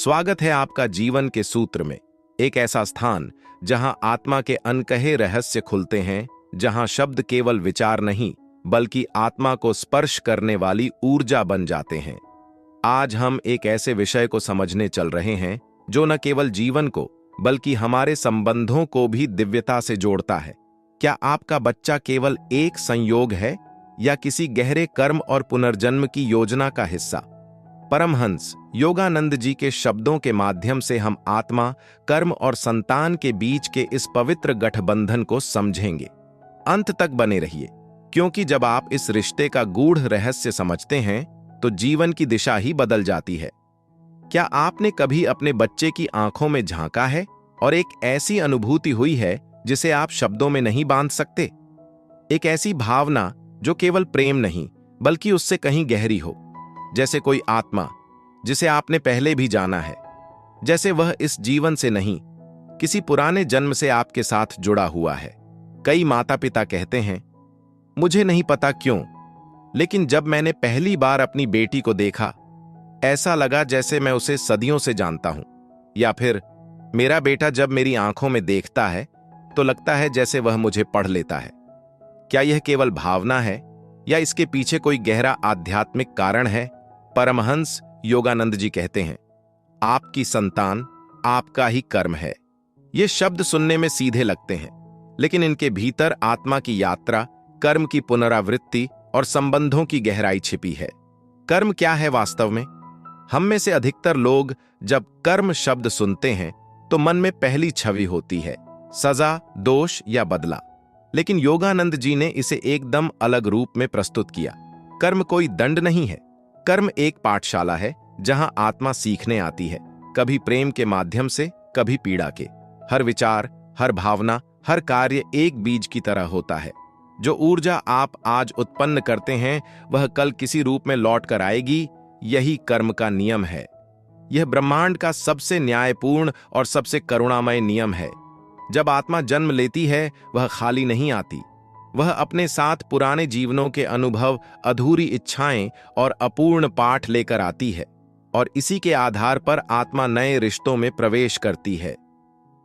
स्वागत है आपका जीवन के सूत्र में। एक ऐसा स्थान जहां आत्मा के अनकहे रहस्य खुलते हैं, जहां शब्द केवल विचार नहीं बल्कि आत्मा को स्पर्श करने वाली ऊर्जा बन जाते हैं। आज हम एक ऐसे विषय को समझने चल रहे हैं जो न केवल जीवन को बल्कि हमारे संबंधों को भी दिव्यता से जोड़ता है। क्या आपका बच्चा केवल एक संयोग है या किसी गहरे कर्म और पुनर्जन्म की योजना का हिस्सा? परमहंस योगानंद जी के शब्दों के माध्यम से हम आत्मा, कर्म और संतान के बीच के इस पवित्र गठबंधन को समझेंगे। अंत तक बने रहिए, क्योंकि जब आप इस रिश्ते का गूढ़ रहस्य समझते हैं तो जीवन की दिशा ही बदल जाती है। क्या आपने कभी अपने बच्चे की आंखों में झांका है और एक ऐसी अनुभूति हुई है जिसे आप शब्दों में नहीं बांध सकते? एक ऐसी भावना जो केवल प्रेम नहीं बल्कि उससे कहीं गहरी हो, जैसे कोई आत्मा जिसे आपने पहले भी जाना है, जैसे वह इस जीवन से नहीं किसी पुराने जन्म से आपके साथ जुड़ा हुआ है। कई माता पिता कहते हैं, मुझे नहीं पता क्यों, लेकिन जब मैंने पहली बार अपनी बेटी को देखा ऐसा लगा जैसे मैं उसे सदियों से जानता हूं। या फिर मेरा बेटा जब मेरी आंखों में देखता है तो लगता है जैसे वह मुझे पढ़ लेता है। क्या यह केवल भावना है या इसके पीछे कोई गहरा आध्यात्मिक कारण है? परमहंस योगानंद जी कहते हैं, आपकी संतान आपका ही कर्म है। ये शब्द सुनने में सीधे लगते हैं, लेकिन इनके भीतर आत्मा की यात्रा, कर्म की पुनरावृत्ति और संबंधों की गहराई छिपी है। कर्म क्या है वास्तव में? हम में से अधिकतर लोग जब कर्म शब्द सुनते हैं तो मन में पहली छवि होती है सजा, दोष या बदला। लेकिन योगानंद जी ने इसे एकदम अलग रूप में प्रस्तुत किया। कर्म कोई दंड नहीं है। कर्म एक पाठशाला है जहां आत्मा सीखने आती है, कभी प्रेम के माध्यम से, कभी पीड़ा के। हर विचार, हर भावना, हर कार्य एक बीज की तरह होता है। जो ऊर्जा आप आज उत्पन्न करते हैं वह कल किसी रूप में लौट कर आएगी। यही कर्म का नियम है। यह ब्रह्मांड का सबसे न्यायपूर्ण और सबसे करुणामय नियम है। जब आत्मा जन्म लेती है वह खाली नहीं आती। वह अपने साथ पुराने जीवनों के अनुभव, अधूरी इच्छाएं और अपूर्ण पाठ लेकर आती है, और इसी के आधार पर आत्मा नए रिश्तों में प्रवेश करती है।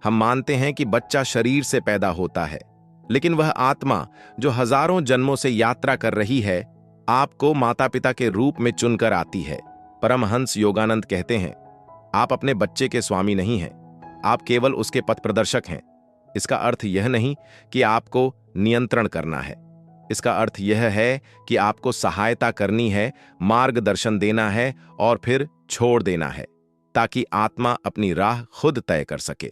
हम मानते हैं कि बच्चा शरीर से पैदा होता है, लेकिन वह आत्मा जो हजारों जन्मों से यात्रा कर रही है आपको माता पिता के रूप में चुनकर आती है। परमहंस योगानंद कहते हैं, आप अपने बच्चे के स्वामी नहीं हैं, आप केवल उसके पथ प्रदर्शक हैं। इसका अर्थ यह नहीं कि आपको नियंत्रण करना है। इसका अर्थ यह है कि आपको सहायता करनी है, मार्गदर्शन देना है और फिर छोड़ देना है, ताकि आत्मा अपनी राह खुद तय कर सके।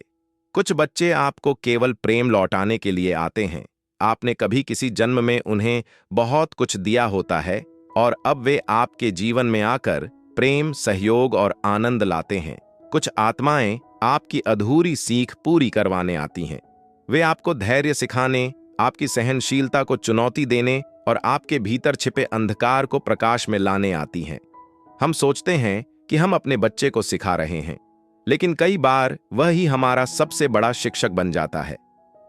कुछ बच्चे आपको केवल प्रेम लौटाने के लिए आते हैं। आपने कभी किसी जन्म में उन्हें बहुत कुछ दिया होता है और अब वे आपके जीवन में आकर प्रेम, सहयोग और आनंद लाते हैं। कुछ आत्माएं आपकी अधूरी सीख पूरी करवाने आती हैं। वे आपको धैर्य सिखाने, आपकी सहनशीलता को चुनौती देने और आपके भीतर छिपे अंधकार को प्रकाश में लाने आती हैं। हम सोचते हैं कि हम अपने बच्चे को सिखा रहे हैं, लेकिन कई बार वह ही हमारा सबसे बड़ा शिक्षक बन जाता है।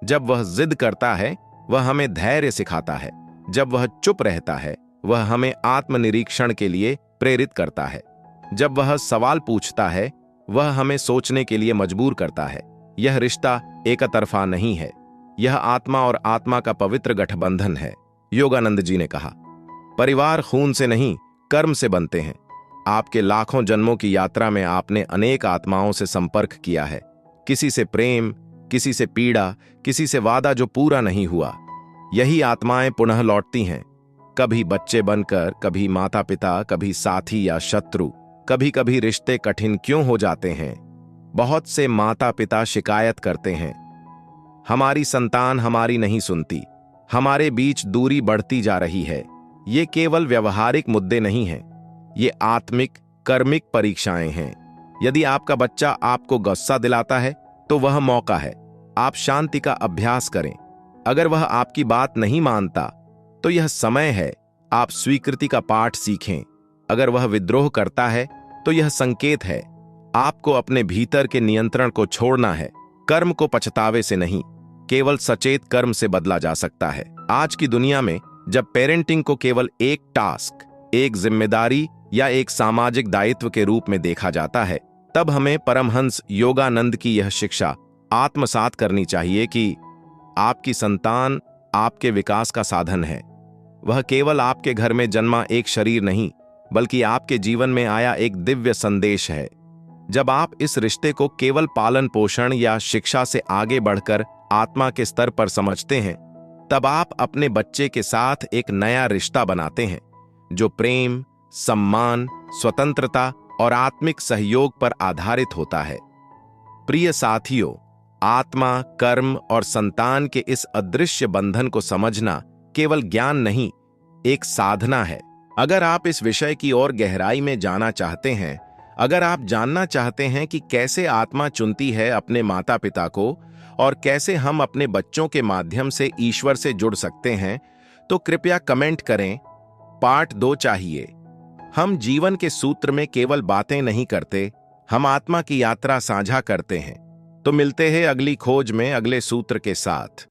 जब वह जिद करता है वह हमें धैर्य सिखाता है। जब वह चुप रहता है वह हमें आत्मनिरीक्षण के लिए प्रेरित करता है। जब वह सवाल पूछता है वह हमें सोचने के लिए मजबूर करता है। यह रिश्ता एकतरफा नहीं है, यह आत्मा और आत्मा का पवित्र गठबंधन है। योगानंद जी ने कहा, परिवार खून से नहीं कर्म से बनते हैं। आपके लाखों जन्मों की यात्रा में आपने अनेक आत्माओं से संपर्क किया है। किसी से प्रेम, किसी से पीड़ा, किसी से वादा जो पूरा नहीं हुआ। यही आत्माएं पुनः लौटती हैं, कभी बच्चे बनकर, कभी माता पिता, कभी साथी या शत्रु। कभी कभी रिश्ते कठिन क्यों हो जाते हैं? बहुत से माता पिता शिकायत करते हैं, हमारी संतान हमारी नहीं सुनती, हमारे बीच दूरी बढ़ती जा रही है। ये केवल व्यवहारिक मुद्दे नहीं हैं, ये आत्मिक, कर्मिक परीक्षाएं हैं। यदि आपका बच्चा आपको गुस्सा दिलाता है तो वह मौका है, आप शांति का अभ्यास करें। अगर वह आपकी बात नहीं मानता तो यह समय है, आप स्वीकृति का पाठ सीखें। अगर वह विद्रोह करता है तो यह संकेत है, आपको अपने भीतर के नियंत्रण को छोड़ना है। कर्म को पछतावे से नहीं, केवल सचेत कर्म से बदला जा सकता है। आज की दुनिया में जब पेरेंटिंग को केवल एक टास्क, एक जिम्मेदारी या एक सामाजिक दायित्व के रूप में देखा जाता है तब हमें परमहंस योगानंद की यह शिक्षा आत्मसात करनी चाहिए कि आपकी संतान आपके विकास का साधन है। वह केवल आपके घर में जन्मा एक शरीर नहीं, बल्कि आपके जीवन में आया एक दिव्य संदेश है। जब आप इस रिश्ते को केवल पालन पोषण या शिक्षा से आगे बढ़कर आत्मा के स्तर पर समझते हैं, तब आप अपने बच्चे के साथ एक नया रिश्ता बनाते हैं जो प्रेम, सम्मान, स्वतंत्रता और आत्मिक सहयोग पर आधारित होता है। प्रिय साथियों, आत्मा, कर्म और संतान के इस अदृश्य बंधन को समझना केवल ज्ञान नहीं, एक साधना है। अगर आप इस विषय की ओर गहराई में जाना चाहते हैं, अगर आप जानना चाहते हैं कि कैसे आत्मा चुनती है अपने माता पिता को और कैसे हम अपने बच्चों के माध्यम से ईश्वर से जुड़ सकते हैं, तो कृपया कमेंट करें, पार्ट 2 चाहिए। हम जीवन के सूत्र में केवल बातें नहीं करते, हम आत्मा की यात्रा साझा करते हैं। तो मिलते हैं अगली खोज में अगले सूत्र के साथ।